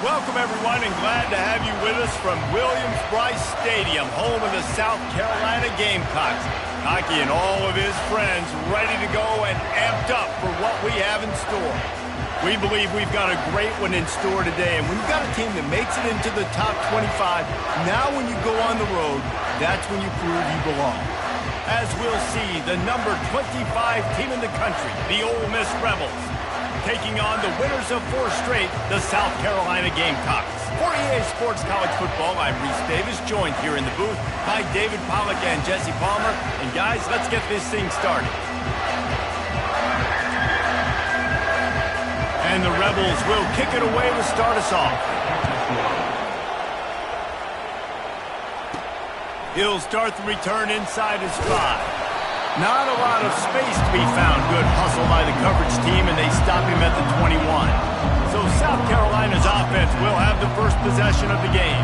Welcome, everyone, and glad to have you with us from Williams-Brice Stadium, home of the South Carolina Gamecocks. Hockey and all of his friends ready to go and amped up for what we have in store. We believe we've got a great one in store today, and when you've got a team that makes it into the top 25, now when you go on the road, that's when you prove you belong. As we'll see, the number 25 team in the country, the Ole Miss Rebels, taking on the winners of 4 straight, the South Carolina Gamecocks. For EA Sports College Football, I'm Reese Davis, joined here in the booth by David Pollack and Jesse Palmer. And guys, let's get this thing started. And the Rebels will kick it away to start us off. He'll start the return inside his 5. Not a lot of space to be found. Good hustle by the coverage team, and they stop him at the 21. So South Carolina's offense will have the first possession of the game.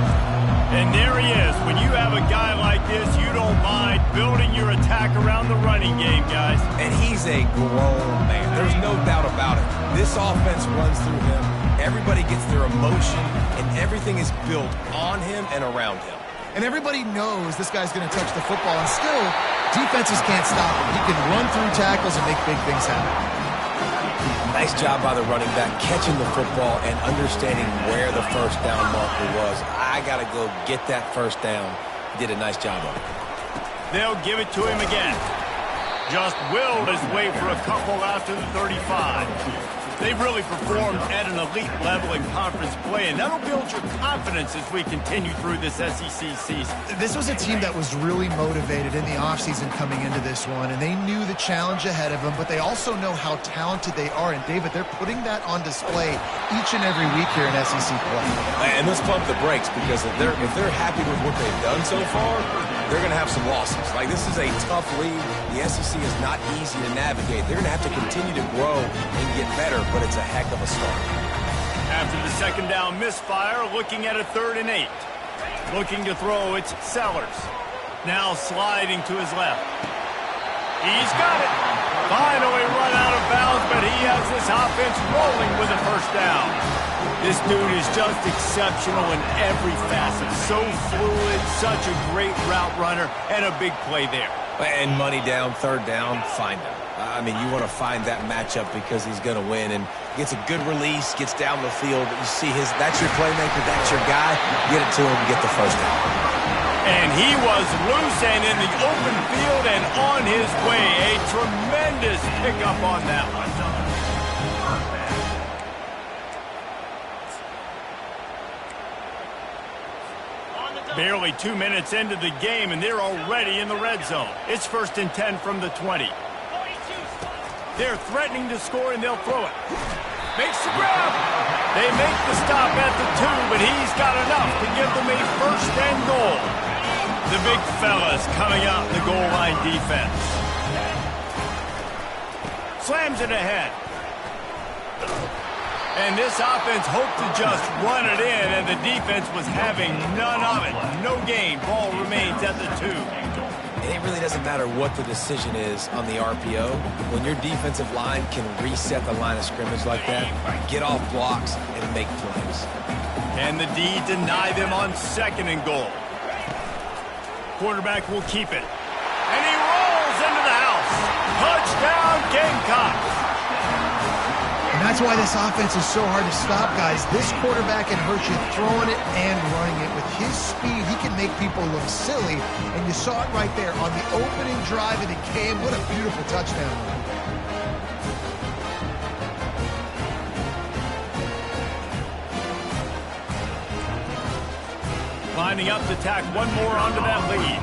And there he is. When you have a guy like this, you don't mind building your attack around the running game, guys. And he's a grown man. There's no doubt about it. This offense runs through him. Everybody gets their emotion, and everything is built on him and around him. And everybody knows this guy's going to touch the football, and still, defenses can't stop him. He can run through tackles and make big things happen. Nice job by the running back, catching the football and understanding where the first down marker was. I got to go get that first down. He did a nice job of it. They'll give it to him again. Just willed his way for a couple out to the 35. They've really performed at an elite level in conference play, and that'll build your confidence as we continue through this SEC season. This was a team that was really motivated in the offseason coming into this one, and they knew the challenge ahead of them, but they also know how talented they are. And, David, they're putting that on display each and every week here in SEC play. And let's pump the brakes, because if they're happy with what they've done so far, they're going to have some losses. Like, this is a tough league. The SEC is not easy to navigate. They're going to have to continue to grow and get better, but it's a heck of a start. After the second down misfire, looking at a 3rd and 8. Looking to throw, it's Sellers. Now sliding to his left. He's got it. Finally run out of bounds, but he has this offense rolling with a first down. This dude is just exceptional in every facet. So fluid, such a great route runner, and a big play there. And money down, 3rd down, find him. I mean, you want to find that matchup because he's going to win, and gets a good release, gets down the field. You see that's your playmaker, that's your guy. Get it to him, get the first down. And he was loose and in the open field and on his way. A tremendous pickup on that one. Barely 2 minutes into the game, and they're already in the red zone. It's 1st and 10 from the 20. They're threatening to score, and they'll throw it. Makes the grab. They make the stop at the 2, but he's got enough to give them a 1st and goal. The big fellas coming out in the goal line defense. Slams it ahead. And this offense hoped to just run it in, and the defense was having none of it. No gain. Ball remains at the 2. And it really doesn't matter what the decision is on the RPO. When your defensive line can reset the line of scrimmage like that, get off blocks and make plays. And the D deny them on 2nd and goal. Quarterback will keep it. And he rolls into the house. Touchdown, Gamecocks. And that's why this offense is so hard to stop, guys. This quarterback can hurt you throwing it and running it. With his speed, he can make people look silly. And you saw it right there on the opening drive, and it came. What a beautiful touchdown. Lining up to tack one more onto that lead.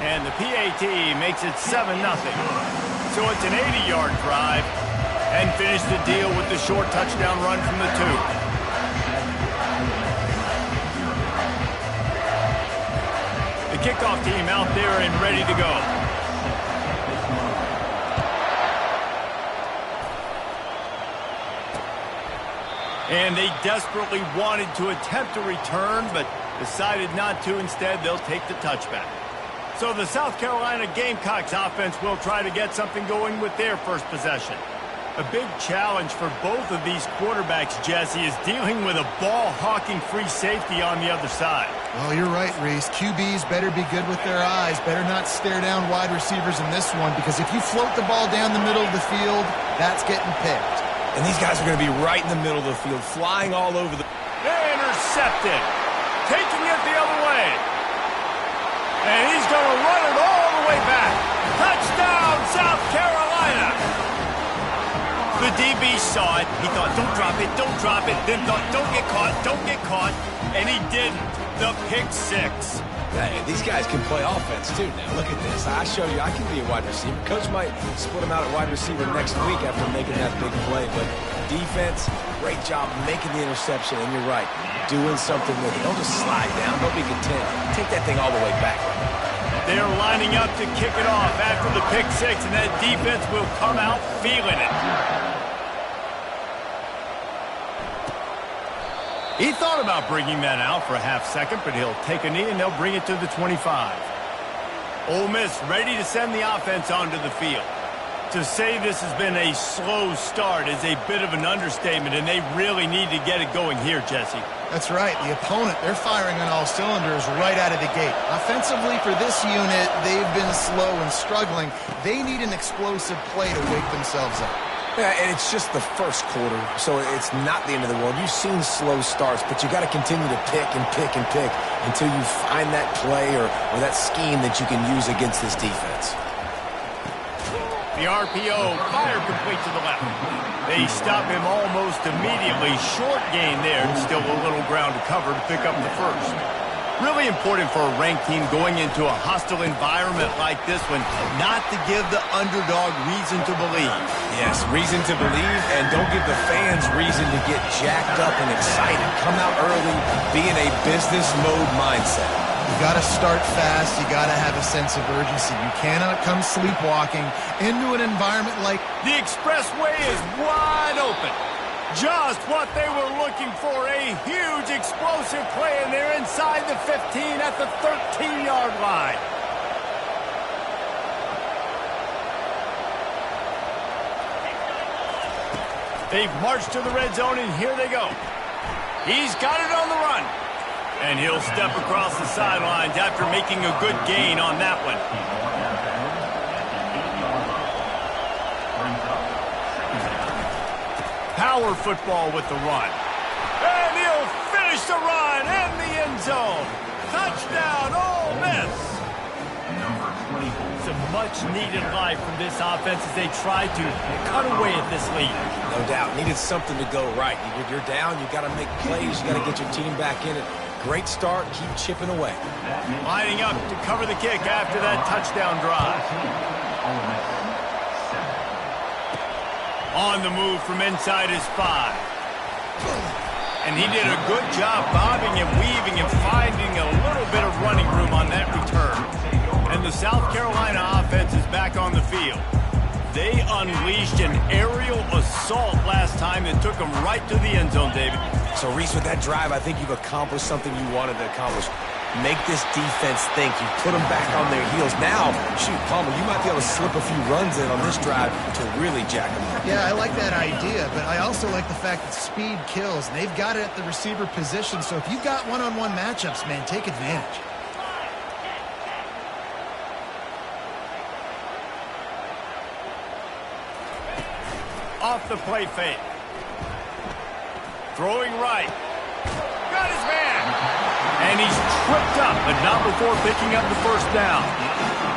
And the PAT makes it 7-0. So it's an 80-yard drive. And finish the deal with the short touchdown run from the 2. The kickoff team out there and ready to go. And they desperately wanted to attempt a return, but decided not to. Instead, they'll take the touchback. So the South Carolina Gamecocks offense will try to get something going with their first possession. A big challenge for both of these quarterbacks, Jesse, is dealing with a ball-hawking free safety on the other side. Well, you're right, Reese. QBs better be good with their eyes. Better not stare down wide receivers in this one, because if you float the ball down the middle of the field, that's getting picked. And these guys are going to be right in the middle of the field, flying all over the... Intercepted. Taking it the other way. And he's going to run it all the way back. Touchdown, South Carolina. The DB saw it. He thought, don't drop it, don't drop it. Then thought, don't get caught. And he didn't. The pick six. Hey, these guys can play offense, too, now. Look at this. I show you I can be a wide receiver. Coach might split him out at wide receiver next week after making that big play. But defense, great job making the interception. And you're right, doing something with it. Don't just slide down. Don't be content. Take that thing all the way back. They're lining up to kick it off after the pick six, and that defense will come out feeling it. He thought about bringing that out for a half second, but he'll take a knee and they'll bring it to the 25. Ole Miss ready to send the offense onto the field. To say this has been a slow start is a bit of an understatement, and they really need to get it going here, Jesse. That's right. The opponent, they're firing on all cylinders right out of the gate. Offensively for this unit, they've been slow and struggling. They need an explosive play to wake themselves up. Yeah, and it's just the first quarter, so it's not the end of the world. You've seen slow starts, but you got to continue to pick and pick and pick until you find that play or that scheme that you can use against this defense. The RPO, fire complete to the left. They stop him almost immediately. Short gain there, still a little ground to cover to pick up the first. Really important for a ranked team going into a hostile environment like this one, not to give the underdog reason to believe. Yes, reason to believe, and don't give the fans reason to get jacked up and excited. Come out early, be in a business mode mindset. You got to start fast. You got to have a sense of urgency. You cannot come sleepwalking into an environment like... The expressway is wide open. Just what they were looking for, a huge explosive play, and they're inside the 15 at the 13-yard line. They've marched to the red zone, and here they go. He's got it on the run. And he'll step across the sidelines after making a good gain on that one. Power football with the run. And he'll finish the run in the end zone. Touchdown, Ole Miss. It's a much-needed life from this offense as they try to cut away at this lead. No doubt. Needed something to go right. You're down. You got to make plays. You got to get your team back in it. Great start. Keep chipping away. Lining up to cover the kick after that touchdown drive. On the move from inside his 5. And he did a good job bobbing and weaving and finding a little bit of running room on that return. And the South Carolina offense is back on the field. They unleashed an aerial assault last time that took them right to the end zone, David. So, Reese, with that drive, I think you've accomplished something you wanted to accomplish. Make this defense think. You put them back on their heels. Now, shoot, Palmer, you might be able to slip a few runs in on this drive to really jack them up. Yeah, I like that idea, but I also like the fact that speed kills, and they've got it at the receiver position. So if you've got one-on-one matchups, man, take advantage. Off the play fake. Throwing right. Got his man. And he's tripped up, but not before picking up the first down.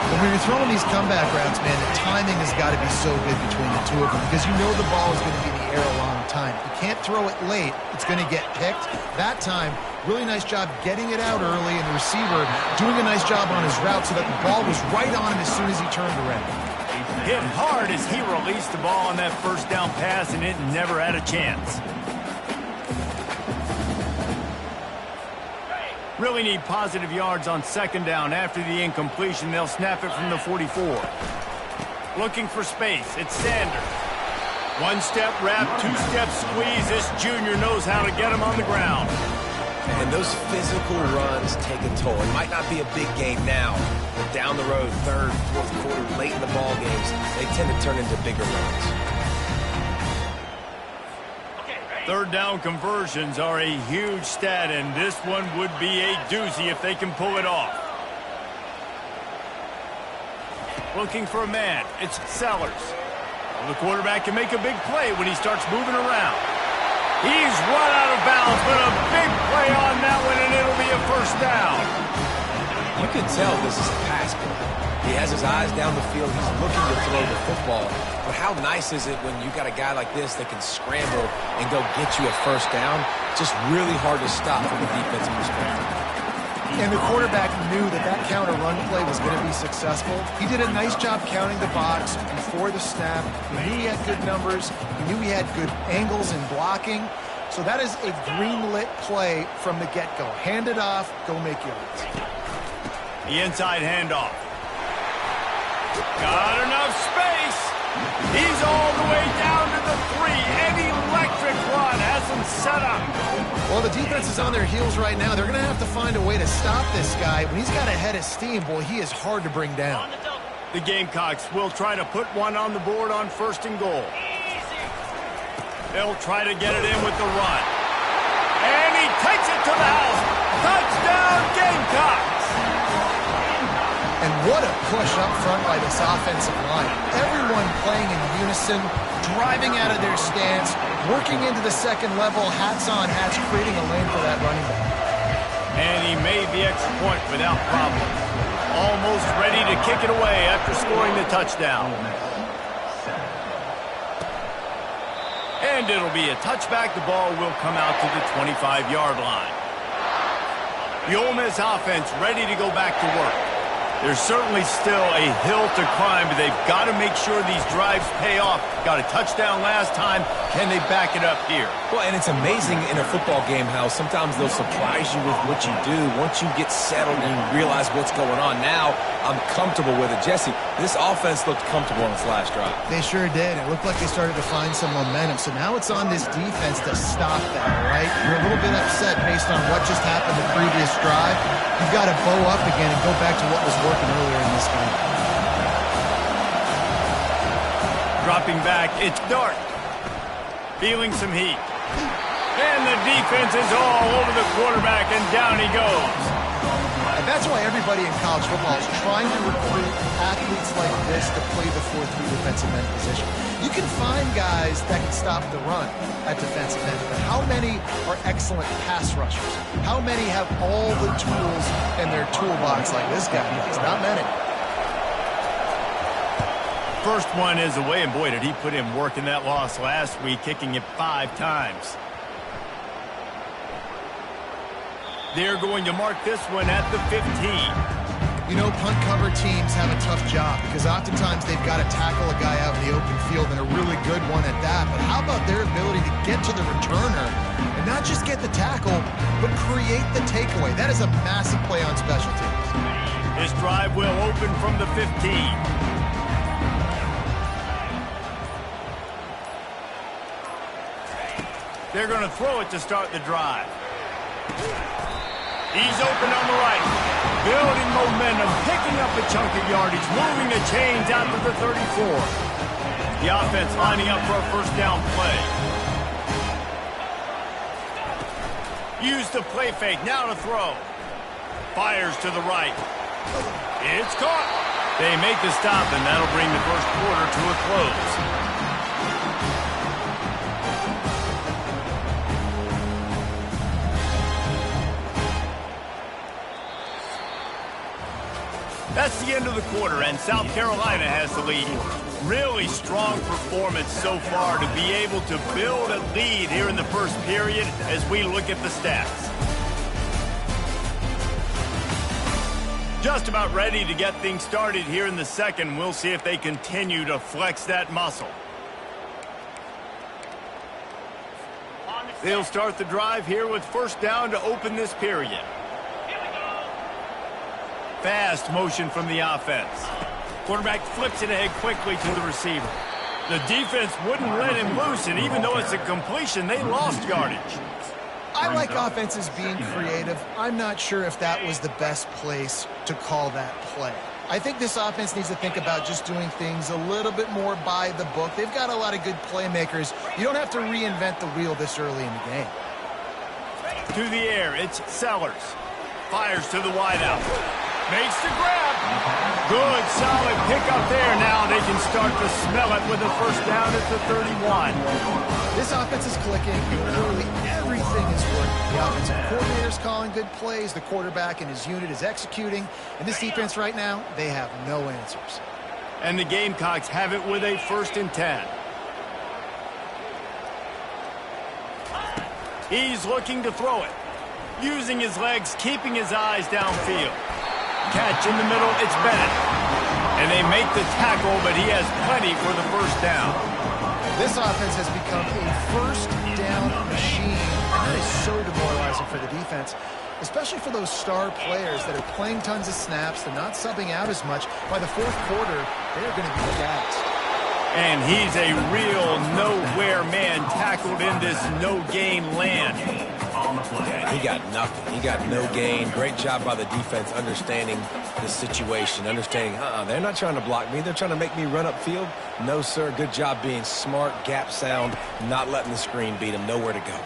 When you're throwing these comeback routes, man, the timing has got to be so good between the two of them because you know the ball is going to be in the air a long time. If you can't throw it late, it's going to get picked. That time, really nice job getting it out early, and the receiver doing a nice job on his route so that the ball was right on him as soon as he turned around. Hit hard as he released the ball on that first down pass, and it never had a chance. Really need positive yards on second down. After the incompletion, they'll snap it from the 44. Looking for space. It's Sanders. One-step wrap, two-step squeeze. This junior knows how to get him on the ground. And those physical runs take a toll. It might not be a big game now, but down the road, third, fourth quarter, late in the ball games, they tend to turn into bigger runs. Third down conversions are a huge stat, and this one would be a doozy if they can pull it off. Looking for a man. It's Sellers. Well, the quarterback can make a big play when he starts moving around. He's run out of bounds, but a big play on that one, and it'll be a first down. You can tell this is a pass play. He has his eyes down the field. He's looking to throw the football. But how nice is it when you got a guy like this that can scramble and go get you a first down? Just really hard to stop from a defensive perspective. And the quarterback knew that that counter run play was going to be successful. He did a nice job counting the box before the snap. He knew he had good numbers. He knew he had good angles and blocking. So that is a green-lit play from the get-go. Hand it off, go make yards. The inside handoff. Got enough space. He's all the way down to the 3. An electric run has him set up. Well, the defense is on their heels right now. They're going to have to find a way to stop this guy. When he's got a head of steam, boy, he is hard to bring down. The Gamecocks will try to put one on the board on 1st and goal. They'll try to get it in with the run. And he takes it to the house. Touchdown, Gamecocks! And what a push up front by this offensive line. Everyone playing in unison, driving out of their stance, working into the second level, hats on hats, creating a lane for that running back. And he made the extra point without problem. Almost ready to kick it away after scoring the touchdown. And it'll be a touchback. The ball will come out to the 25-yard line. The Ole Miss offense ready to go back to work. There's certainly still a hill to climb, but they've got to make sure these drives pay off. Got a touchdown last time. Can they back it up here? Well, and it's amazing in a football game how sometimes they'll surprise you with what you do. Once you get settled and you realize what's going on, now I'm comfortable with it. Jesse, this offense looked comfortable on its last drive. They sure did. It looked like they started to find some momentum. So now it's on this defense to stop that, right? You're a little bit upset based on what just happened the previous drive. You've got to bow up again and go back to what was working earlier in this game. Dropping back, it's Dart. Feeling some heat. And the defense is all over the quarterback, and down he goes. And that's why everybody in college football is trying to recruit athletes like this to play the 4-3 defensive end position. You can find guys that can stop the run at defensive end, but how many are excellent pass rushers? How many have all the tools in their toolbox like this guy does? Not many. First one is away, and boy, did he put in work in that loss last week, kicking it 5 times. They're going to mark this one at the 15. You know, punt cover teams have a tough job because oftentimes they've got to tackle a guy out in the open field, and a really good one at that. But how about their ability to get to the returner and not just get the tackle, but create the takeaway? That is a massive play on special teams. This drive will open from the 15. They're going to throw it to start the drive. He's open on the right. Building momentum, picking up a chunk of yardage, moving the chains out to the 34. The offense lining up for a first down play. Use the play fake, now to throw. Fires to the right. It's caught. They make the stop, and that'll bring the first quarter to a close. That's the end of the quarter, and South Carolina has the lead. Really strong performance so far to be able to build a lead here in the first period as we look at the stats. Just about ready to get things started here in the second. We'll see if they continue to flex that muscle. They'll start the drive here with first down to open this period. Fast motion from the offense. Quarterback flips it ahead quickly to the receiver. The defense wouldn't let him loose, and even though it's a completion, they lost yardage. I like offenses being creative. I'm not sure if that was the best place to call that play. I think this offense needs to think about just doing things a little bit more by the book. They've got a lot of good playmakers. You don't have to reinvent the wheel this early in the game. To the air, it's Sellers. Fires to the wideout. Makes the grab. Good, solid pickup there. Now they can start to smell it with a first down at the 31. This offense is clicking. Literally everything is working. The offensive coordinator's calling good plays. The quarterback and his unit is executing. And this defense right now, they have no answers. And the Gamecocks have it with a 1st and 10. He's looking to throw it. Using his legs, keeping his eyes downfield. Catch in the middle, it's Bennett. And they make the tackle, but he has plenty for the first down. This offense has become a first down machine, and that is so demoralizing for the defense, especially for those star players that are playing tons of snaps. They're not subbing out as much. By the 4th quarter, they're going to be gassed. And he's a real nowhere man tackled in this no-gain land. Yeah, he got nothing. He got no gain. Great job by the defense understanding the situation, understanding, they're not trying to block me. They're trying to make me run upfield. No, sir. Good job being smart, gap sound, not letting the screen beat him. Nowhere to go.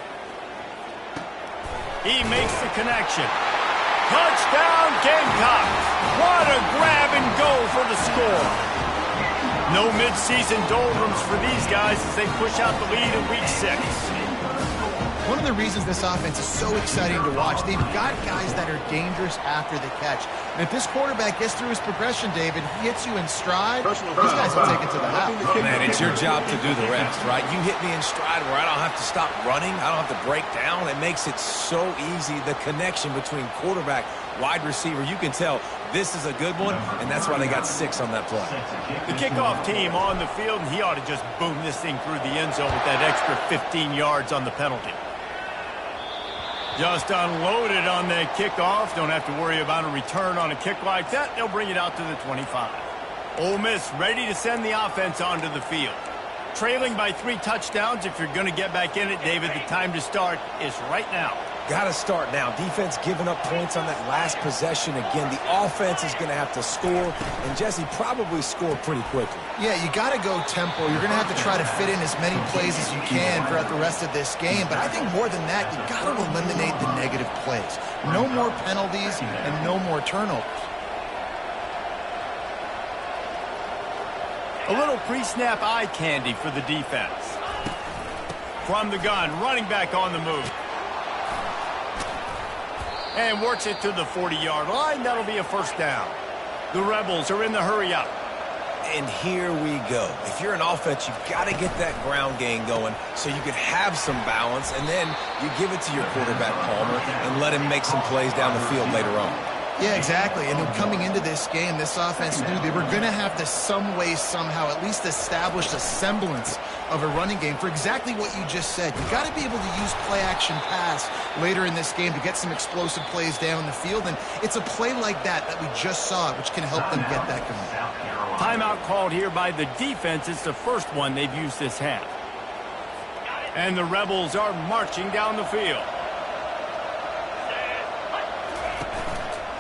He makes the connection. Touchdown, Gamecocks. What a grab and go for the score. No midseason doldrums for these guys as they push out the lead in Week 6. One of the reasons this offense is so exciting to watch, they've got guys that are dangerous after the catch. And if this quarterback gets through his progression, David, he hits you in stride, these guys will take it to the house. Man, it's your job to do the rest, right? You hit me in stride where I don't have to stop running. I don't have to break down. It makes it so easy, the connection between quarterback, wide receiver. You can tell this is a good one, and that's why they got 6 on that play. The kickoff team on the field, and he ought to just boom this thing through the end zone with that extra 15 yards on the penalty. Just unloaded on that kickoff. Don't have to worry about a return on a kick like that. They'll bring it out to the 25. Ole Miss ready to send the offense onto the field. Trailing by 3 touchdowns. If you're going to get back in it, David, the time to start is right now. Got to start now. Defense giving up points on that last possession. Again, the offense is going to have to score, and Jesse probably score pretty quickly. Yeah, you got to go tempo. You're going to have to try to fit in as many plays as you can throughout the rest of this game. But I think more than that, you got to eliminate the negative plays. No more penalties and no more turnovers. A little pre-snap eye candy for the defense. From the gun, running back on the move. And works it to the 40-yard line. That'll be a first down. The Rebels are in the hurry-up. And here we go. If you're an offense, you've got to get that ground game going so you can have some balance, and then you give it to your quarterback, Palmer, and let him make some plays down the field later on. Yeah, exactly. And coming into this game, this offense knew they were going to have to some way, somehow, at least establish a semblance of a running game for exactly what you just said. You got to be able to use play-action pass later in this game to get some explosive plays down the field. And it's a play like that we just saw, which can help them get that going. Timeout called here by the defense. It's the first one they've used this half. And the Rebels are marching down the field.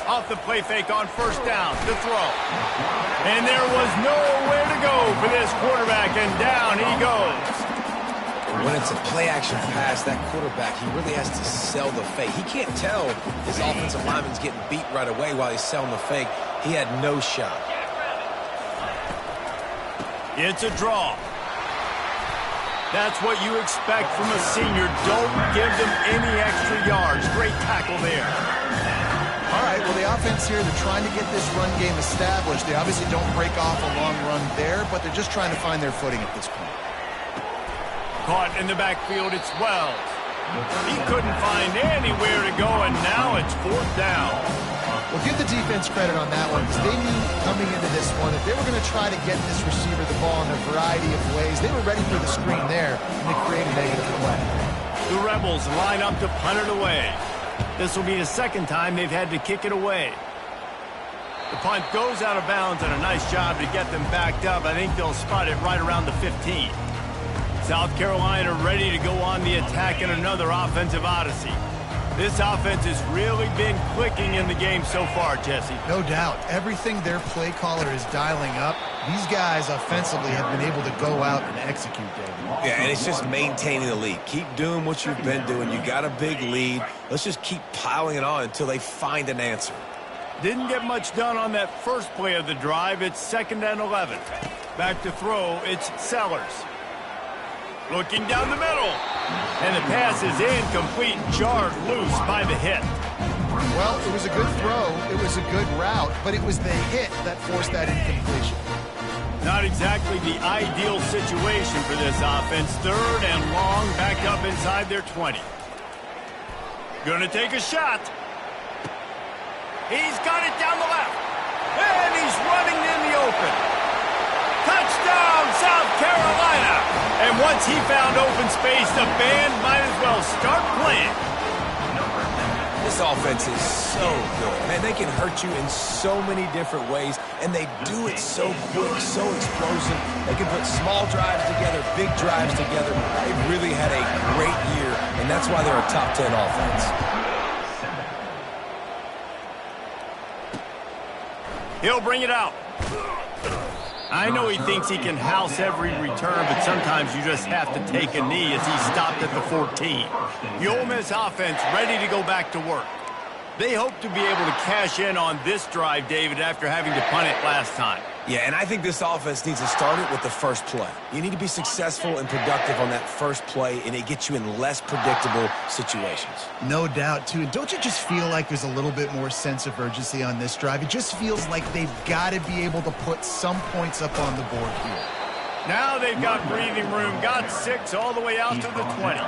Off the play fake on first down, the throw. And there was nowhere to go for this quarterback, and down he goes. When it's a play-action pass, that quarterback, he really has to sell the fake. He can't tell his offensive lineman's getting beat right away while he's selling the fake. He had no shot. It's a draw. That's what you expect from a senior. Don't give them any extra yards. Great tackle there. All right, well, the offense here, they're trying to get this run game established. They obviously don't break off a long run there, but they're just trying to find their footing at this point. Caught in the backfield, it's Wells. He couldn't find anywhere to go, and now it's 4th down. Well, give the defense credit on that one, because they knew coming into this one that they were going to try to get this receiver the ball in a variety of ways. They were ready for the screen there, and they created a negative play. The Rebels line up to punt it away. This will be the second time they've had to kick it away. The punt goes out of bounds, and a nice job to get them backed up. I think they'll spot it right around the 15. South Carolina ready to go on the attack in another offensive odyssey. This offense has really been clicking in the game so far, Jesse. No doubt. Everything their play caller is dialing up, these guys offensively have been able to go out and execute, David. Yeah, and it's just maintaining the lead. Keep doing what you've been doing. You got a big lead. Let's just keep piling it on until they find an answer. Didn't get much done on that first play of the drive. It's 2nd and 11. Back to throw, it's Sellers. Looking down the middle. And the pass is incomplete, jarred loose by the hit. Well, it was a good throw. It was a good route, but it was the hit that forced that incompletion. Not exactly the ideal situation for this offense. 3rd and long, back up inside their 20. Gonna take a shot. He's got it down the left. And he's running in the open. Touchdown, South Carolina. And once he found open space, the band might as well start playing. This offense is so good. Man, they can hurt you in so many different ways, and they do it so quick, so explosive. They can put small drives together, big drives together. They've really had a great year, and that's why they're a top 10 offense. He'll bring it out. I know he thinks he can house every return, but sometimes you just have to take a knee as he stopped at the 14. The Ole Miss offense ready to go back to work. They hope to be able to cash in on this drive, David, after having to punt it last time. Yeah, and I think this offense needs to start it with the first play. You need to be successful and productive on that first play, and it gets you in less predictable situations. No doubt, too. And don't you just feel like there's a little bit more sense of urgency on this drive? It just feels like they've got to be able to put some points up on the board here. Now they've got breathing room. Got 6 all the way out to the 20.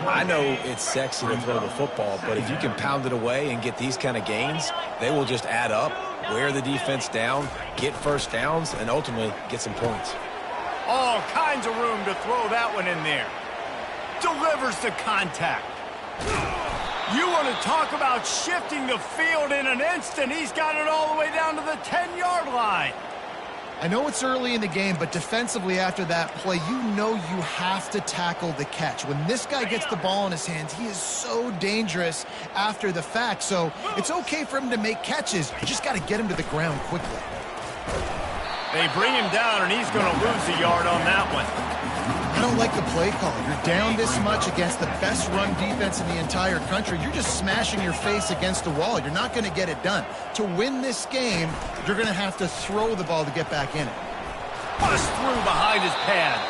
I know it's sexy to throw the football, but if you can pound it away and get these kind of gains, they will just add up, wear the defense down, get first downs, and ultimately get some points. All kinds of room to throw that one in there. Delivers the contact. You want to talk about shifting the field in an instant. He's got it all the way down to the 10-yard line. I know it's early in the game, but defensively after that play, you know you have to tackle the catch. When this guy gets the ball in his hands, he is so dangerous after the fact. So it's okay for him to make catches. You just got to get him to the ground quickly. They bring him down, and he's going to lose a yard on that one. I don't like the play call. You're down this much against the best run defense in the entire country. You're just smashing your face against the wall. You're not going to get it done. To win this game, you're going to have to throw the ball to get back in it. Bust through behind his pad.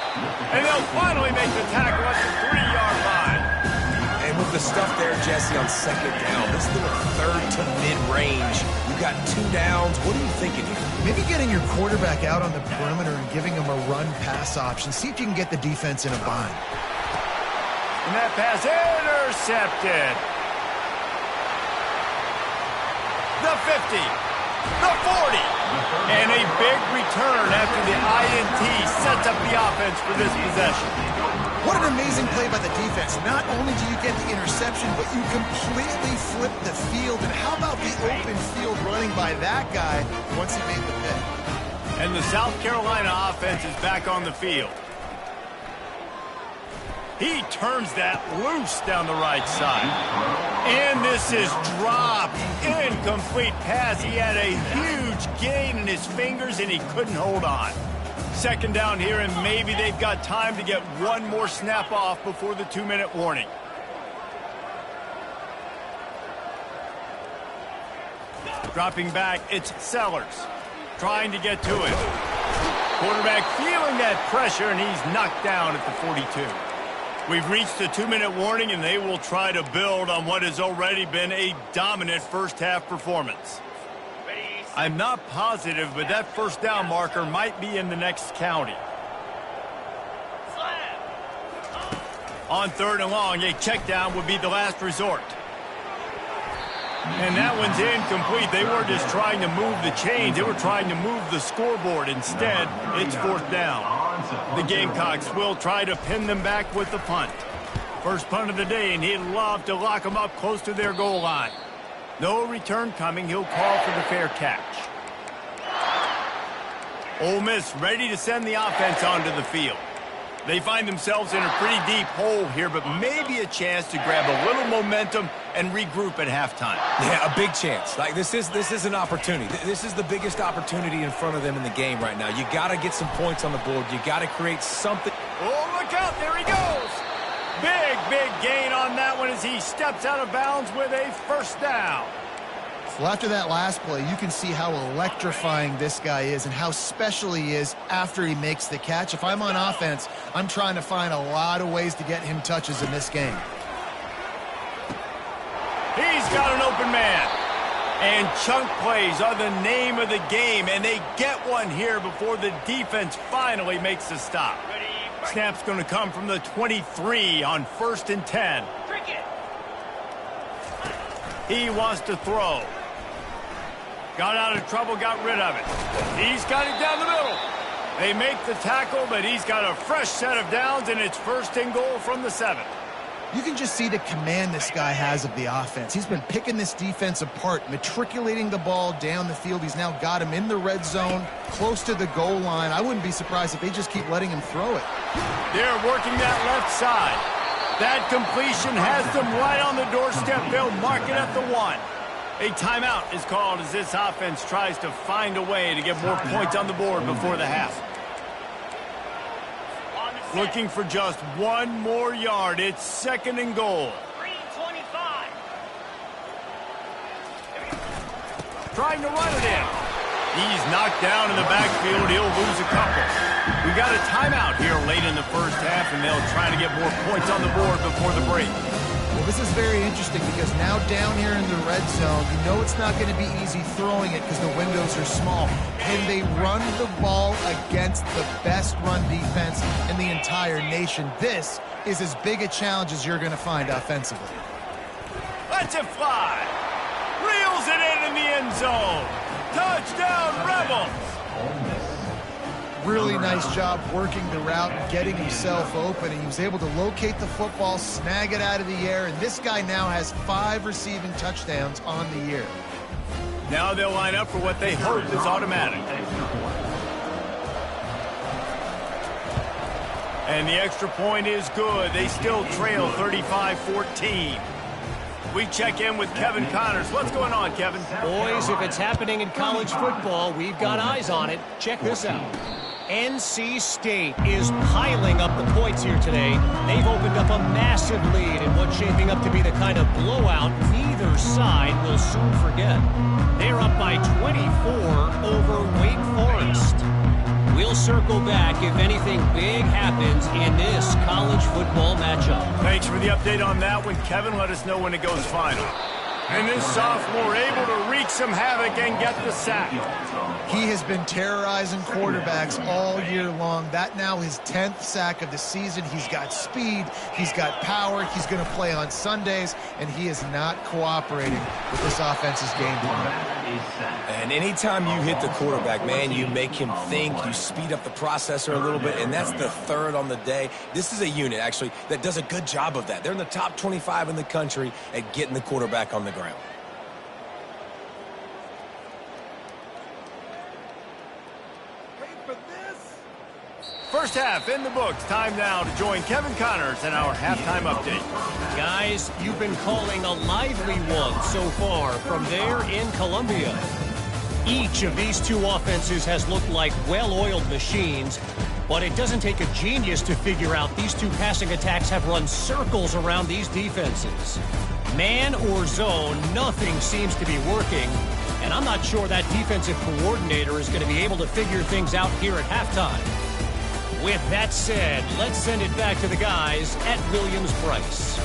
And they'll finally make the tackle at the 3-yard line. And with the stuff there, Jesse, on 2nd down, this little 3rd to mid-range, you got 2 downs. What are you thinking here? Maybe getting your quarterback out on the perimeter and giving him a run-pass option. See if you can get the defense in a bind. And that pass intercepted. The 50. The 40. And a big return after the INT sets up the offense for this possession. What an amazing play by the defense. Not only do you get the interception, but you completely flip the field. And how about the open field running by that guy once he made the pick? And the South Carolina offense is back on the field. He turns that loose down the right side. And this is dropped. Incomplete pass. He had a huge gain in his fingers, and he couldn't hold on. 2nd down here, and maybe they've got time to get one more snap off before the 2-minute warning. Dropping back, it's Sellers. Trying to get to it. Quarterback feeling that pressure, and he's knocked down at the 42. We've reached the 2-minute warning, and they will try to build on what has already been a dominant first-half performance. I'm not positive, but that first down marker might be in the next county. On 3rd and long, a check down would be the last resort. And that one's incomplete. They weren't just trying to move the chains. They were trying to move the scoreboard. Instead, it's 4th down. The Gamecocks will try to pin them back with the punt. First punt of the day, and he'd love to lock them up close to their goal line. No return coming. He'll call for the fair catch. Ole Miss ready to send the offense onto the field. They find themselves in a pretty deep hole here, but maybe a chance to grab a little momentum and regroup at halftime. Yeah, a big chance. Like, this is an opportunity. This is the biggest opportunity in front of them in the game right now. You got to get some points on the board. You got to create something. Oh, look out. There he goes. Big gain on that one as he steps out of bounds with a first down. Well, after that last play, you can see how electrifying this guy is and how special he is after he makes the catch. If I'm on offense, I'm trying to find a lot of ways to get him touches in this game. He's got an open man. And chunk plays are the name of the game, and they get one here before the defense finally makes the stop. Snap's going to come from the 23 on 1st and 10. He wants to throw. Got out of trouble, got rid of it. He's got it down the middle. They make the tackle, but he's got a fresh set of downs, and it's 1st and goal from the 7. You can just see the command this guy has of the offense. He's been picking this defense apart, matriculating the ball down the field. He's now got him in the red zone, close to the goal line. I wouldn't be surprised if they just keep letting him throw it. They're working that left side. That completion has them right on the doorstep. They'll mark it at the 1. A timeout is called as this offense tries to find a way to get more points on the board before the half. Looking for just one more yard. It's 2nd and goal. 3:25. Trying to run it in. He's knocked down in the backfield. He'll lose a couple. We got a timeout here late in the first half, and they'll try to get more points on the board before the break. Well, this is very interesting because now down here in the red zone, you know it's not going to be easy throwing it because the windows are small. Can they run the ball against the best run defense in the entire nation? This is as big a challenge as you're going to find offensively. Lets it fly. Reels it in the end zone. Touchdown, Rebels. Really nice job working the route and getting himself open. And he was able to locate the football, snag it out of the air, and this guy now has 5 receiving touchdowns on the year. Now they'll line up for what they hope is automatic. And the extra point is good. They still trail 35-14. We check in with Kevin Connors. What's going on, Kevin? Boys, if it's happening in college football, we've got eyes on it. Check this out. NC State is piling up the points here today. They've opened up a massive lead in what's shaping up to be the kind of blowout neither side will soon forget. They're up by 24 over Wake Forest. We'll circle back if anything big happens in this college football matchup. Thanks for the update on that one, Kevin. Let us know when it goes final. And this sophomore able to wreak some havoc and get the sack. He has been terrorizing quarterbacks all year long. That now his 10th sack of the season. He's got speed. He's got power. He's going to play on Sundays, and he is not cooperating with this offense's game plan. And anytime you hit the quarterback, man, you make him think, you speed up the processor a little bit, and that's the 3rd on the day. This is a unit, actually, that does a good job of that. They're in the top 25 in the country at getting the quarterback on the ground. First half in the books. Time now to join Kevin Connors in our halftime update. Guys, you've been calling a lively one so far from there in Columbia. Each of these two offenses has looked like well-oiled machines, but it doesn't take a genius to figure out these two passing attacks have run circles around these defenses. Man or zone, nothing seems to be working, and I'm not sure that defensive coordinator is going to be able to figure things out here at halftime. With that said, let's send it back to the guys at Williams-Brice.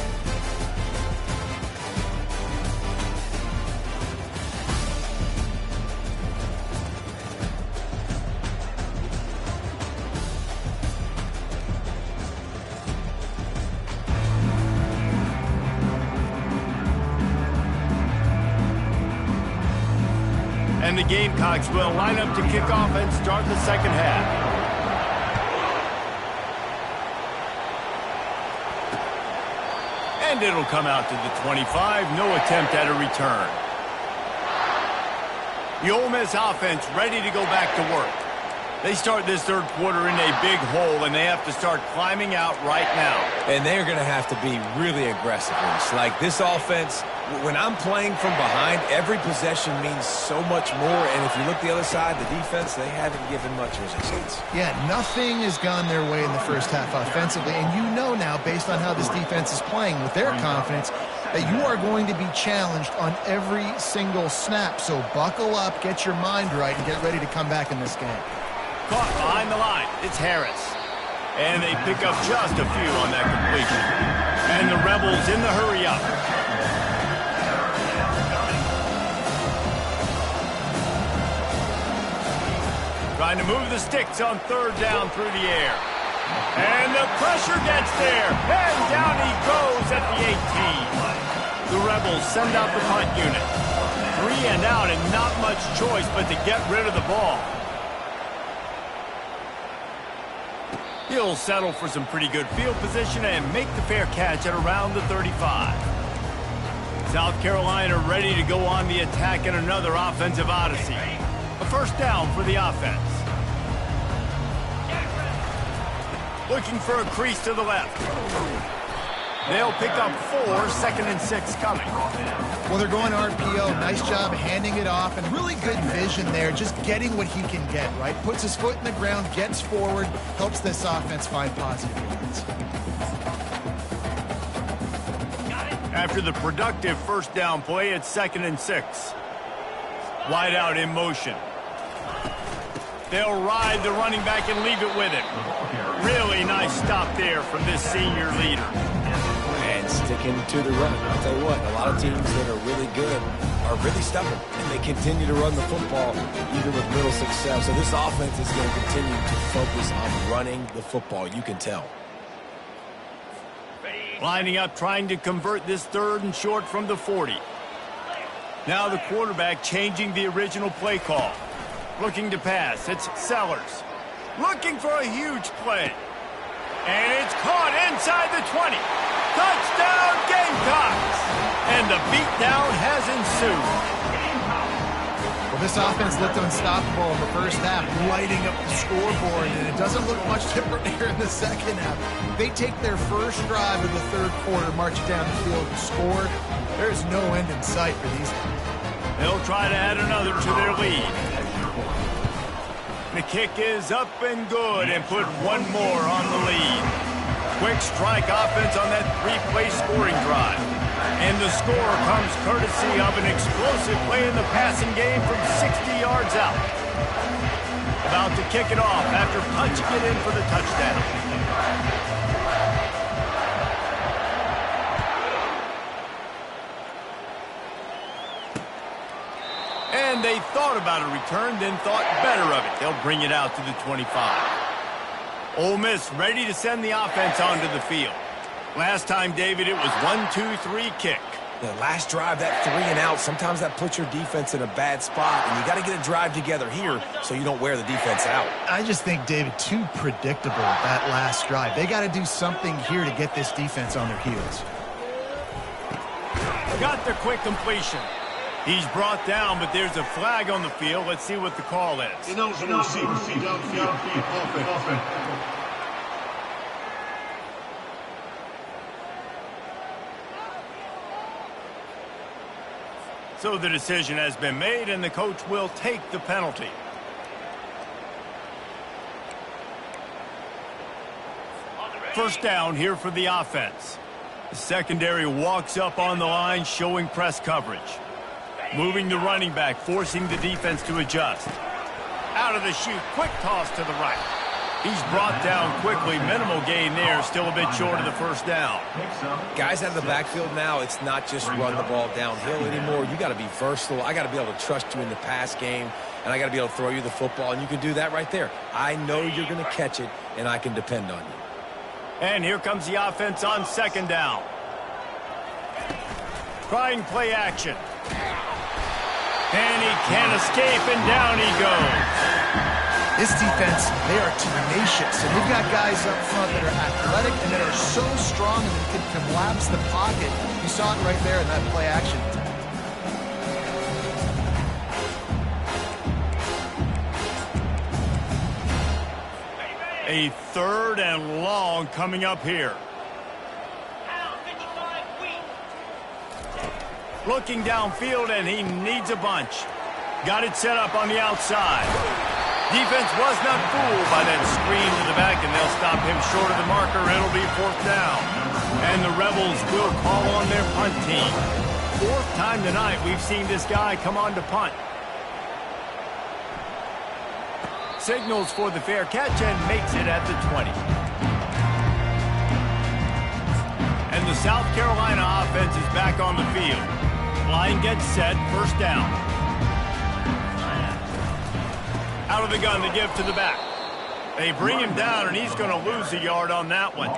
And the Gamecocks will line up to kick off and start the second half. And it'll come out to the 25. No attempt at a return. The Ole Miss offense ready to go back to work. They start this third quarter in a big hole, and they have to start climbing out right now. And they're going to have to be really aggressive. Like this offense, when I'm playing from behind, every possession means so much more. And if you look the other side, the defense, they haven't given much resistance. Yeah, nothing has gone their way in the first half offensively. And you know now, based on how this defense is playing with their confidence, that you are going to be challenged on every single snap. So buckle up, get your mind right, and get ready to come back in this game. Caught behind the line. It's Harris. And they pick up just a few on that completion. And the Rebels in the hurry up. Trying to move the sticks on third down through the air. And the pressure gets there. And down he goes at the 18. The Rebels send out the punt unit. 3 and out and not much choice but to get rid of the ball. He'll settle for some pretty good field position and make the fair catch at around the 35. South Carolina ready to go on the attack in another offensive odyssey. A first down for the offense. Looking for a crease to the left. They'll pick up 4, 2nd and 6 coming. Well, they're going RPO. Nice job handing it off, and really good vision there, just getting what he can get, right? Puts his foot in the ground, gets forward, helps this offense find positive yards. After the productive first down play, it's 2nd and 6. Wide out in motion. They'll ride the running back and leave it with him. Really nice stop there from this senior leader. And sticking to the run. I'll tell you what, a lot of teams that are really good are really stubborn, and they continue to run the football even with little success. So this offense is going to continue to focus on running the football. You can tell. Lining up, trying to convert this 3rd and short from the 40. Now the quarterback changing the original play call. Looking to pass. It's Sellers. Looking for a huge play. And it's caught inside the 20. Touchdown Gamecocks! And the beatdown has ensued. Well, this offense looked unstoppable in the first half, lighting up the scoreboard, and it doesn't look much different here in the second half. They take their first drive of the third quarter, march down the field and score. There's no end in sight for these guys. They'll try to add another to their lead. The kick is up and good and put one more on the lead. Quick strike offense on that 3-play scoring drive. And the score comes courtesy of an explosive play in the passing game from 60 yards out. About to kick it off after punching it in for the touchdown. And they thought about a return, then thought better of it. They'll bring it out to the 25. Ole Miss ready to send the offense onto the field. Last time, David, it was 1-2-3 kick. The last drive, that 3 and out, sometimes that puts your defense in a bad spot, and you got to get a drive together here so you don't wear the defense out. I just think, David, too predictable, that last drive. They got to do something here to get this defense on their heels. Got the quick completion. He's brought down, but there's a flag on the field. Let's see what the call is. So the decision has been made, and the coach will take the penalty. First down here for the offense. The secondary walks up on the line, showing press coverage. Moving the running back, forcing the defense to adjust. Out of the chute, quick toss to the right. He's brought down quickly. Minimal gain there, still a bit short of the first down. Guys out of the backfield now, it's not just run the ball downhill anymore. You got to be versatile. I got to be able to trust you in the pass game, and I got to be able to throw you the football, and you can do that right there. I know you're going to catch it, and I can depend on you. And here comes the offense on second down. Trying play action. And he can't escape, and down he goes. This defense, they are tenacious, and they've got guys up front that are athletic and that are so strong and that can collapse the pocket. You saw it right there in that play action. A 3rd and long coming up here. Looking downfield, and he needs a bunch. Got it set up on the outside. Defense was not fooled by that screen to the back, and they'll stop him short of the marker. It'll be 4th down. And the Rebels will call on their punt team. 4th time tonight we've seen this guy come on to punt. Signals for the fair catch and makes it at the 20. And the South Carolina offense is back on the field. Line gets set, 1st down. Out of the gun to give to the back. They bring him down, and he's going to lose a yard on that one.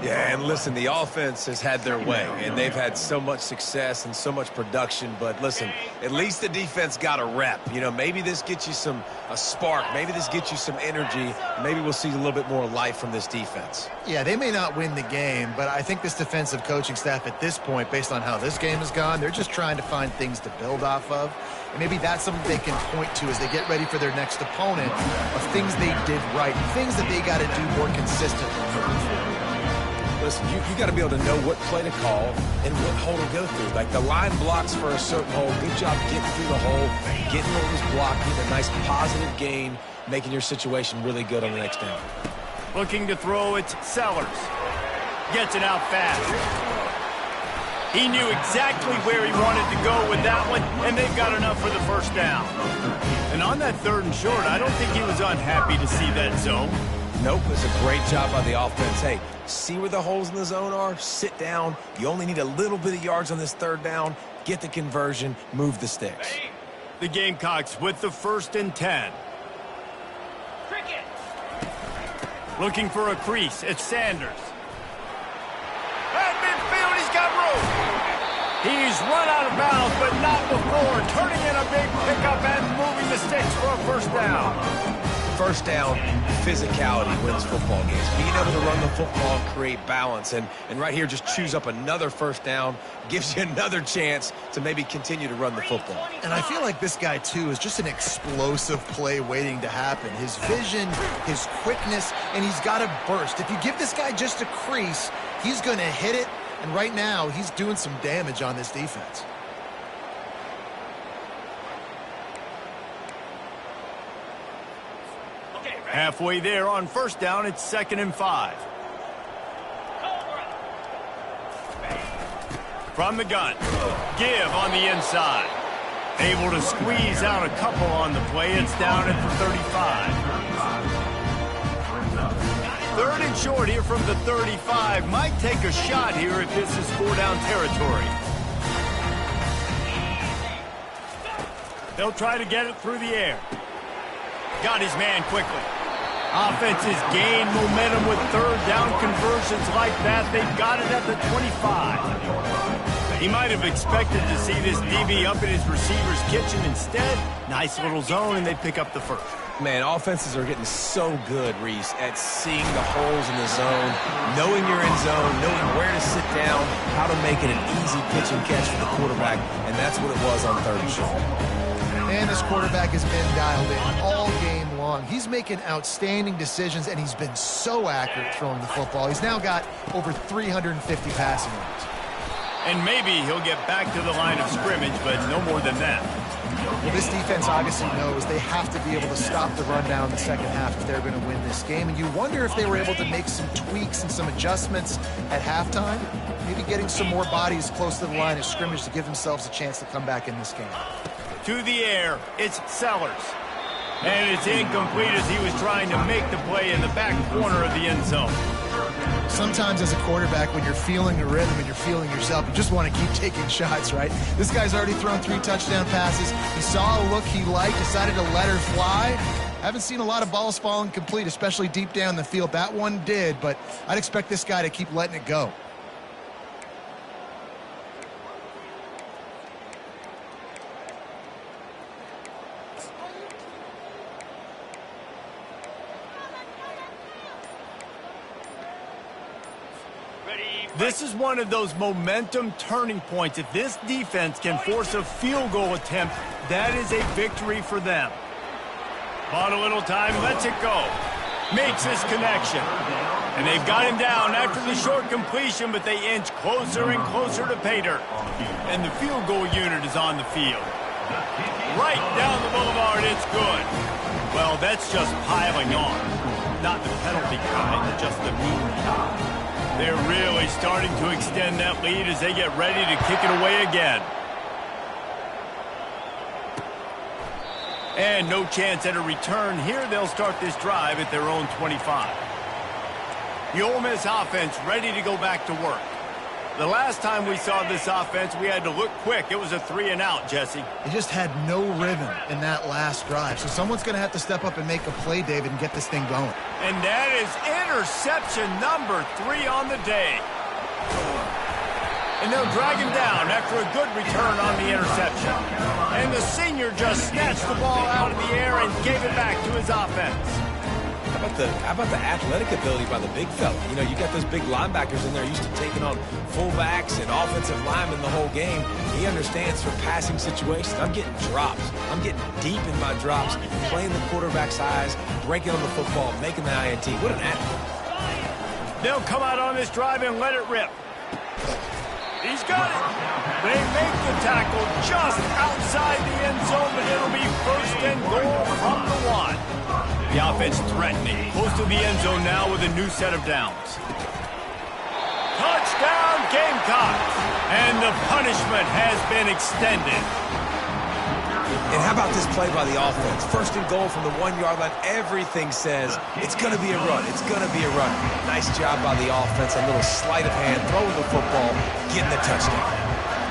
Yeah, and listen, the offense has had their way, and they've had so much success and so much production. But listen, at least the defense got a rep. You know, maybe this gets you a spark. Maybe this gets you some energy. Maybe we'll see a little bit more life from this defense. Yeah, they may not win the game, but I think this defensive coaching staff at this point, based on how this game has gone, they're just trying to find things to build off of. And maybe that's something they can point to as they get ready for their next opponent of things they did right, things that they got to do more consistently moving forward. Listen, you got to be able to know what play to call and what hole to go through. Like the line blocks for a certain hole. Good job getting through the hole, getting what was blocked, getting a nice positive gain, making your situation really good on the next down. Looking to throw, it's Sellers. Gets it out fast. He knew exactly where he wanted to go with that one, and they've got enough for the 1st down. And on that 3rd and short, I don't think he was unhappy to see that zone. Nope, it's a great job by the offense. Hey, see where the holes in the zone are, sit down. You only need a little bit of yards on this 3rd down. Get the conversion, move the sticks. The Gamecocks with the 1st and 10. Looking for a crease, it's Sanders. At midfield, he's got room. He's run out of bounds, but not before. Turning in a big pickup and moving the sticks for a 1st down. 1st down, physicality wins football games. Being able to run the football and create balance. And right here, just choose up another 1st down, gives you another chance to maybe continue to run the football. And I feel like this guy, too, is just an explosive play waiting to happen. His vision, his quickness, and he's got a burst. If you give this guy just a crease, he's going to hit it. And right now, he's doing some damage on this defense. Halfway there on 1st down, it's 2nd and 5. From the gun, give on the inside. Able to squeeze out a couple on the play. It's down at the 35. 3rd and short here from the 35. Might take a shot here if this is 4-down territory. They'll try to get it through the air. Got his man quickly. Offenses gain momentum with 3rd down conversions like that. They've got it at the 25. He might have expected to see this DB up in his receiver's kitchen. Instead, nice little zone, and they pick up the 1st. Man, offenses are getting so good, Reese, at seeing the holes in the zone, knowing you're in zone, knowing where to sit down, how to make it an easy pitch and catch for the quarterback, and that's what it was on 3rd and short. And this quarterback has been dialed in all game long. He's making outstanding decisions, and he's been so accurate throwing the football. He's now got over 350 passing yards. And maybe he'll get back to the line of scrimmage, but no more than that. Well, this defense obviously knows they have to be able to stop the run down in the 2nd half if they're going to win this game. And you wonder if they were able to make some tweaks and some adjustments at halftime, maybe getting some more bodies close to the line of scrimmage to give themselves a chance to come back in this game. To the air, it's Sellers. And it's incomplete as he was trying to make the play in the back corner of the end zone. Sometimes as a quarterback, when you're feeling the rhythm and you're feeling yourself, you just want to keep taking shots, right? This guy's already thrown 3 touchdown passes. He saw a look he liked, decided to let her fly. Haven't seen a lot of balls falling complete, especially deep down the field. That one did, but I'd expect this guy to keep letting it go. This is one of those momentum turning points. If this defense can force a field goal attempt, that is a victory for them. Bought a little time, lets it go. Makes this connection. And they've got him down after the short completion, but they inch closer and closer to pay dirt. And the field goal unit is on the field. Right down the boulevard, it's good. Well, that's just piling on. Not the penalty kind, just the mean kind. They're really starting to extend that lead as they get ready to kick it away again. And no chance at a return. Here they'll start this drive at their own 25. The Ole Miss offense ready to go back to work. The last time we saw this offense, we had to look quick. It was a 3-and-out, Jesse. They just had no rhythm in that last drive. So someone's going to have to step up and make a play, David, and get this thing going. And that is interception number 3 on the day. And they'll drag him down after a good return on the interception. And the senior just snatched the ball out of the air and gave it back to his offense. How about the athletic ability by the big fella? You know, you got those big linebackers in there used to taking on fullbacks and offensive linemen the whole game. He understands for passing situations. I'm getting drops. I'm getting deep in my drops, playing the quarterback's eyes, breaking on the football, making the INT. What an athlete. They'll come out on this drive and let it rip. He's got it. They make the tackle just outside the end zone, but it'll be first and goal from the 1. The offense threatening, close to the end zone now with a new set of downs. Touchdown, Gamecocks! And the punishment has been extended. And how about this play by the offense? First and goal from the 1-yard line. Everything says it's going to be a run. It's going to be a run. Nice job by the offense. A little sleight of hand, throwing the football, getting the touchdown.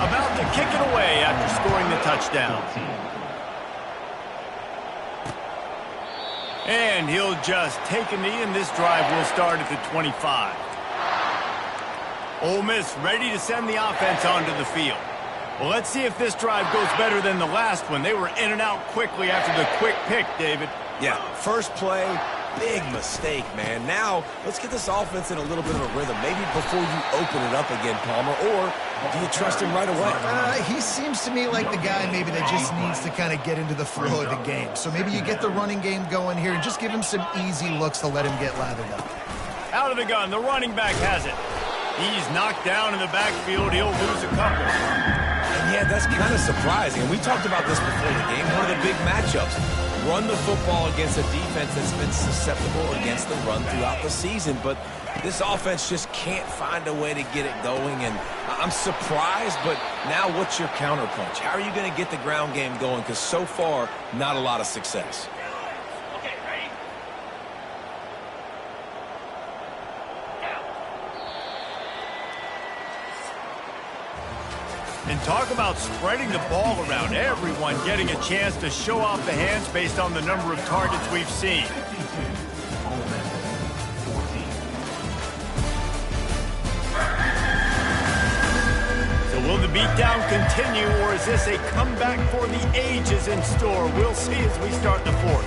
About to kick it away after scoring the touchdown. And he'll just take a knee, and this drive will start at the 25. Ole Miss ready to send the offense onto the field. Well, let's see if this drive goes better than the last one. They were in and out quickly after the quick pick, David. Yeah, first play, big mistake, man. Now, let's get this offense in a little bit of a rhythm. Maybe before you open it up again, Palmer, or do you trust him right away? He seems to me like the guy maybe that just needs to kind of get into the flow of the game. So maybe you get the running game going here and just give him some easy looks to let him get lathered up. Out of the gun, the running back has it. He's knocked down in the backfield. He'll lose a couple. And yeah, that's kind of surprising. And we talked about this before the game. One of the big matchups. Run the football against a defense that's been susceptible against the run throughout the season. But this offense just can't find a way to get it going. And I'm surprised, but now what's your counterpunch? How are you going to get the ground game going? Because so far, not a lot of success. And talk about spreading the ball around. Everyone getting a chance to show off the hands based on the number of targets we've seen. So will the beatdown continue, or is this a comeback for the ages in store? We'll see as we start the 4th.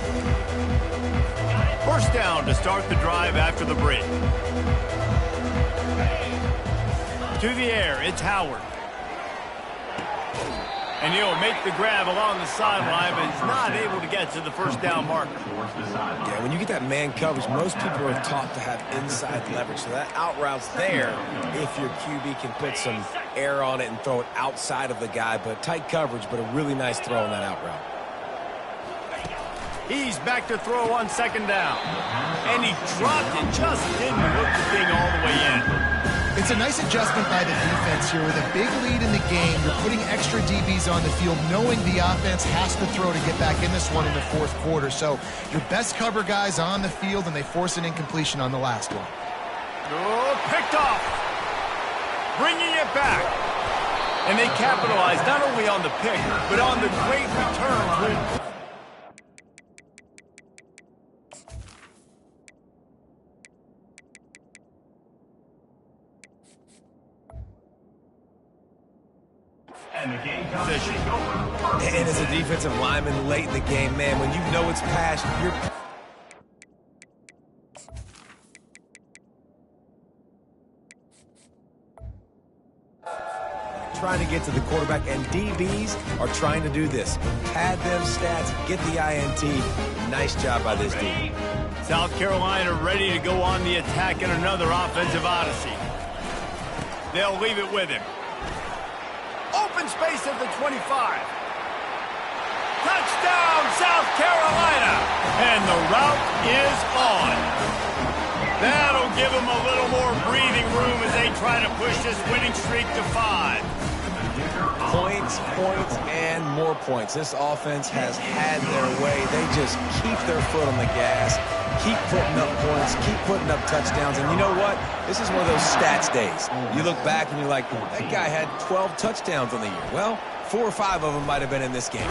First down to start the drive after the break. To the air, it's Howard. And he'll make the grab along the sideline, but he's not able to get to the first down marker. Yeah, when you get that man coverage, most people are taught to have inside leverage. So that out route's there if your QB can put some air on it and throw it outside of the guy. But tight coverage, but a really nice throw on that out route. He's back to throw on second down. And he dropped it, just didn't hook the thing all the way in. It's a nice adjustment by the defense here. With a big lead in the game, you're putting extra DBs on the field, knowing the offense has to throw to get back in this one in the 4th quarter. So your best cover guys on the field, and they force an incompletion on the last one. Oh, picked off. Bringing it back. And they capitalize not only on the pick, but on the great return. And as a defensive lineman late in the game, man, when you know it's past, you're trying to get to the quarterback, and DBs are trying to do this. Pad them stats, get the INT. Nice job by this D. South Carolina ready to go on the attack in another offensive odyssey. They'll leave it with him. Open space at the 25. Touchdown, South Carolina! And the route is on. That'll give them a little more breathing room as they try to push this winning streak to 5. Points, points, and more points. This offense has had their way. They just keep their foot on the gas, keep putting up points, keep putting up touchdowns. And you know what? This is one of those stats days. You look back and you're like, that guy had 12 touchdowns on the year. Well, 4 or 5 of them might have been in this game.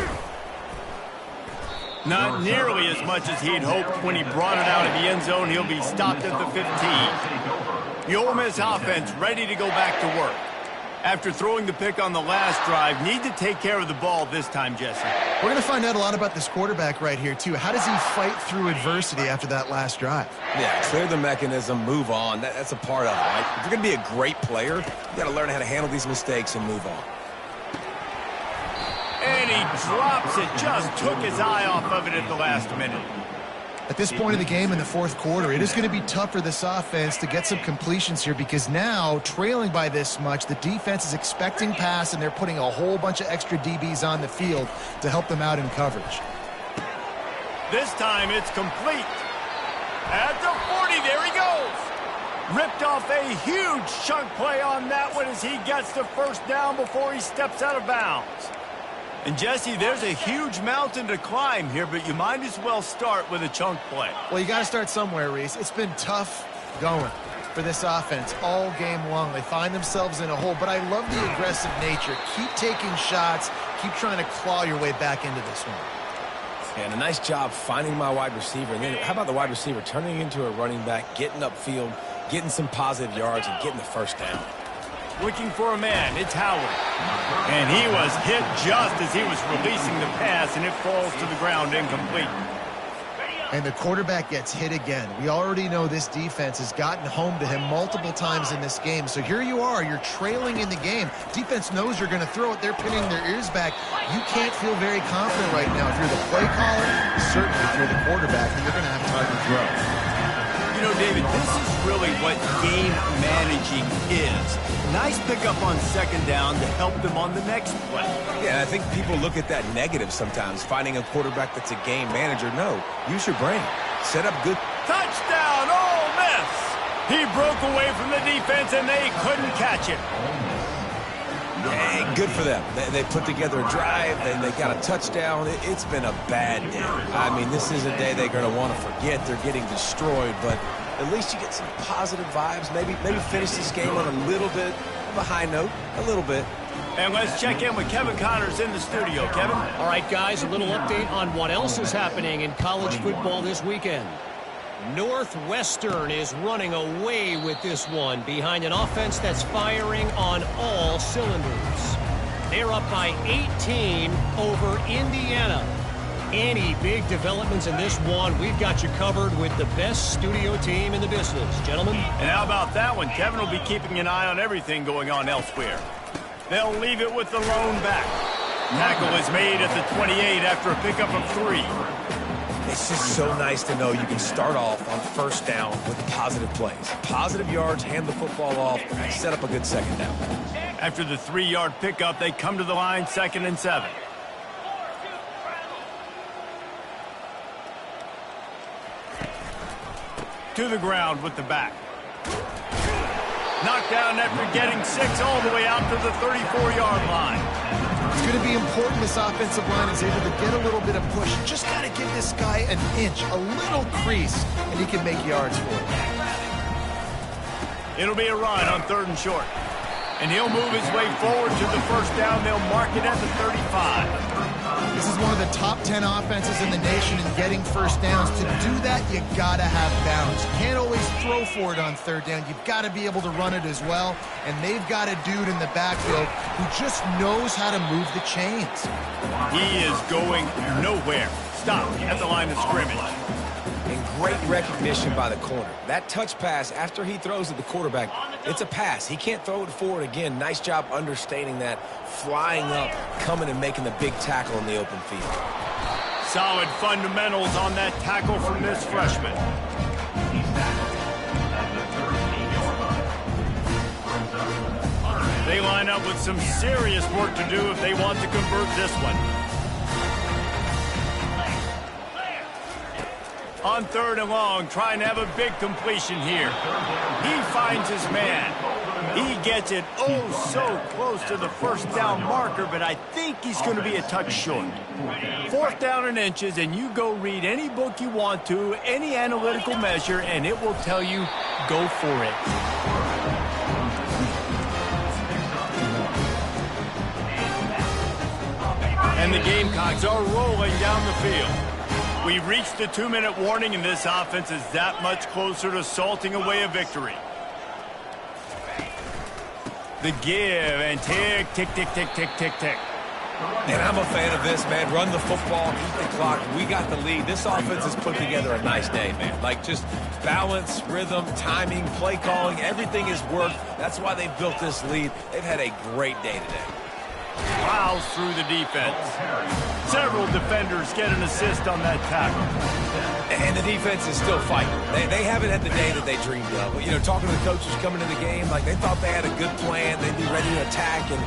Not nearly as much as he'd hoped when he brought it out of the end zone. He'll be stopped at the 15. The Ole Miss offense ready to go back to work. After throwing the pick on the last drive, need to take care of the ball this time, Jesse. We're going to find out a lot about this quarterback right here, too. How does he fight through adversity after that last drive? Yeah, clear the mechanism, move on. That's a part of it, right? If you're going to be a great player, you got to learn how to handle these mistakes and move on. And he drops it, just took his eye off of it at the last minute. At this point of the game in the fourth quarter, it is going to be tough for this offense to get some completions here because now, trailing by this much, the defense is expecting pass, and they're putting a whole bunch of extra DBs on the field to help them out in coverage. This time it's complete. At the 40, there he goes. Ripped off a huge chunk play on that one as he gets the first down before he steps out of bounds. And, Jesse, there's a huge mountain to climb here, but you might as well start with a chunk play. Well, you got to start somewhere, Reese. It's been tough going for this offense all game long. They find themselves in a hole, but I love the aggressive nature. Keep taking shots. Keep trying to claw your way back into this one. And a nice job finding my wide receiver. And then how about the wide receiver turning into a running back, getting upfield, getting some positive yards, and getting the first down. Looking for a man, it's Howard. And he was hit just as he was releasing the pass, and it falls to the ground incomplete. And the quarterback gets hit again. We already know this defense has gotten home to him multiple times in this game. So here you are, you're trailing in the game. Defense knows you're going to throw it. They're pinning their ears back. You can't feel very confident right now. If you're the play caller, certainly if you're the quarterback, you're going to have time to throw. You know, David, this is really what game managing is. Nice pickup on second down to help them on the next play. Yeah, I think people look at that negative sometimes, finding a quarterback that's a game manager. No, use your brain. Set up good. Touchdown, Ole Miss! He broke away from the defense, and they couldn't catch it. Hey, good for them. They put together a drive. They got a touchdown. It's been a bad day. I mean, this is a day they're going to want to forget. They're getting destroyed, but at least you get some positive vibes. Maybe finish this game on a little bit of a high note, a little bit. And let's check in with Kevin Connors in the studio. Kevin? All right, guys, a little update on what else is happening in college football this weekend. Northwestern is running away with this one behind an offense that's firing on all cylinders. They're up by 18 over Indiana. Any big developments in this one, we've got you covered with the best studio team in the business. Gentlemen? And how about that one? Kevin will be keeping an eye on everything going on elsewhere. They'll leave it with the lone back. Tackle is made at the 28 after a pickup of 3. It's just so nice to know you can start off on first down with positive plays. Positive yards, hand the football off, and set up a good second down. After the 3-yard pickup, they come to the line 2nd and 7. To the ground with the back. Knocked down after getting 6 all the way out to the 34-yard line. It's going to be important this offensive line is able to get a little bit of push. Just got to give this guy an inch, a little crease, and he can make yards for it. It'll be a run on 3rd and short. And he'll move his way forward to the first down. They'll mark it at the 35. This is one of the top 10 offenses in the nation in getting first downs. To do that, you got to have bounds. You can't always throw for it on 3rd down. You've got to be able to run it as well. And they've got a dude in the backfield who just knows how to move the chains. He is going nowhere. Stop at the line of scrimmage. And great recognition by the corner. That touch pass after he throws at the quarterback, It's a pass. He can't throw it forward again. Nice job understanding that, flying up, coming and making the big tackle in the open field. Solid fundamentals on that tackle from this freshman. They line up with some serious work to do if they want to convert this one. On 3rd and long, trying to have a big completion here. He finds his man. He gets it oh so close to the first down marker, but I think he's going to be a touch short. 4th down and inches, and you go read any book you want to, any analytical measure, and it will tell you, go for it. And the Gamecocks are rolling down the field. We've reached the 2-minute warning, and this offense is that much closer to salting away a victory. The give and tick, tick, tick, tick, tick, tick, tick. And I'm a fan of this, man. Run the football, eat the clock. We got the lead. This offense has put together a nice day, man. Like just balance, rhythm, timing, play calling, everything has worked. That's why they've built this lead. They've had a great day today. Plows through the defense. Several defenders get an assist on that tackle. And the defense is still fighting. They haven't had the day that they dreamed of. You know, talking to the coaches coming into the game, like they thought they had a good plan. They'd be ready to attack and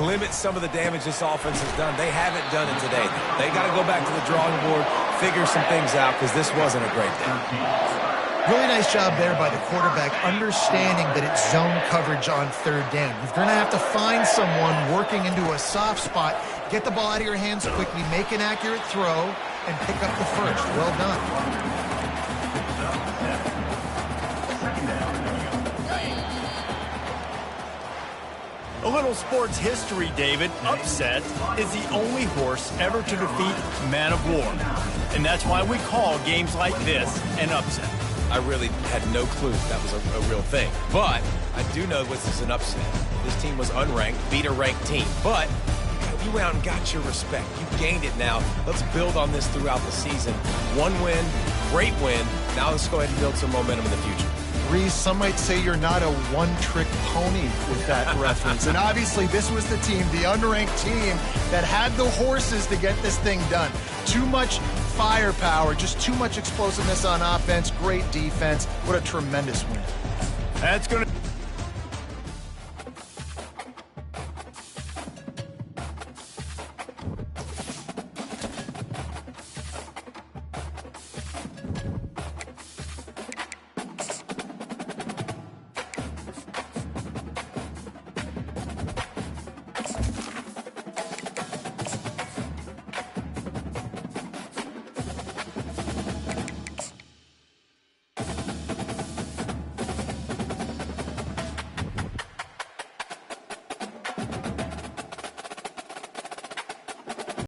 limit some of the damage this offense has done. They haven't done it today. They got to go back to the drawing board, figure some things out, because this wasn't a great day. Really nice job there by the quarterback, understanding that it's zone coverage on 3rd down. You're going to have to find someone working into a soft spot, get the ball out of your hands quickly, make an accurate throw, and pick up the first. Well done. A little sports history, David. Upset is the only horse ever to defeat Man of War. And that's why we call games like this an upset. I really had no clue that was a real thing. But I do know this is an upset. This team was unranked, beat a ranked team. But you went out and got your respect. You gained it now. Let's build on this throughout the season. One win, great win. Now let's go ahead and build some momentum in the future. Reese, some might say you're not a one-trick pony with that reference. And obviously, this was the team, the unranked team, that had the horses to get this thing done. Too much firepower, just too much explosiveness on offense, great defense. What a tremendous win. That's going to...